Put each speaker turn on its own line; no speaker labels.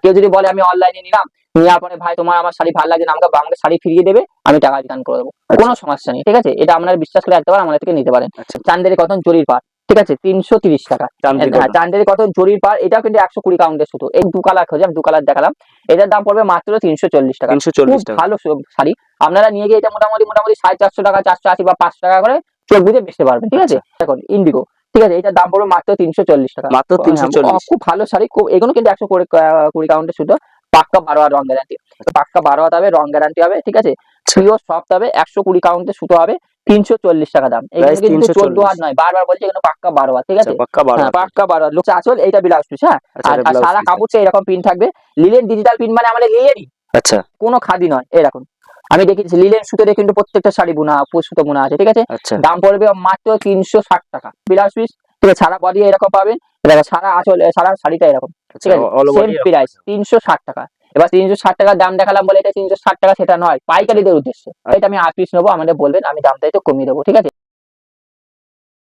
কেউ যদি বলে আমি অনলাইনে নিলাম, নেওয়ার পরে ভাই তোমার আমার শাড়ি ভালো লাগে না, আমাকে শাড়ি ফিরিয়ে দেবে, আমি টাকা রিটার্ন করে দেবো, কোনো সমস্যা নেই। ঠিক আছে, এটা আপনারা বিশ্বাস করে একবার আমাদের থেকে নিতে পারেন। চান্দেরি কটন জরির পাড়, ঠিক আছে, 330 টাকা। চান্দেরি কটন জরির পাড়, এটাও কিন্তু 120 কাউন্টের সুতো। এই 2 কালার খোঁজে, আমি 2 কালার দেখালাম। এটার দাম পড়বে মাত্র 340 টাকা। খুব ভালো শাড়ি, আপনারা নিয়ে গিয়ে এটা মোটামুটি 450 টাকা, 480 বা 5 টাকা করে চোখ বুঝে বেচতে পারবেন। ঠিক আছে, এখন ইন্ডিগো, ঠিক আছে, এটার দাম পড়বে মাত্র 340 টাকা, মাত্র 340। খুব ভালো শাড়ি, খুব, এগুলো কিন্তু 120 কাউন্টের সুতো, পাক্কা 12 হাত রং গ্যারান্টি, পাক্কা 12 হাত হবে, রং গ্যারান্টি হবে। ঠিক আছে, পিওর সফট হবে, 120 কাউন্টের সুতো হবে, 340 টাকা দাম। এখানে কিন্তু 14 হাত নয়, বারবার বলছি, এখানে পাক্কা 12 হাত। ঠিক আছে, পাক্কা 12 হাত। লোক আঁচল, এইটা ব্লাউজ পিস। হ্যাঁ, আর সারা কাপড়টা এরকম প্রিন্ট থাকবে, লিলেন ডিজিটাল প্রিন্ট, মানে আমাদের লিলেনই, আচ্ছা, কোনো খাদি নয়। এরকম আমি দেখেছি লিলেন সুতো দিয়ে কিন্তু প্রত্যেকটা শাড়ি বোনা, সুতো বোনা আছে। ঠিক আছে, দাম পড়বে মাত্র 360 টাকা ব্লাউজ পিস। ঠিক আছে, সারা বডি এরকম পাবেন, দেখো সারা আঁচল, সারা শাড়িটা এরকম। ঠিক আছে, সেম প্রাইস 360 টাকা। এবার 360 টাকার দাম দেখালাম বলে এটা 360 টাকা সেটা নয়, পাইকারিদের উদ্দেশ্যে। এটা আমি 8 পিস নেবো, আমাদের বলবেন, আমি দামটা একটু কমিয়ে দেবো। ঠিক আছে।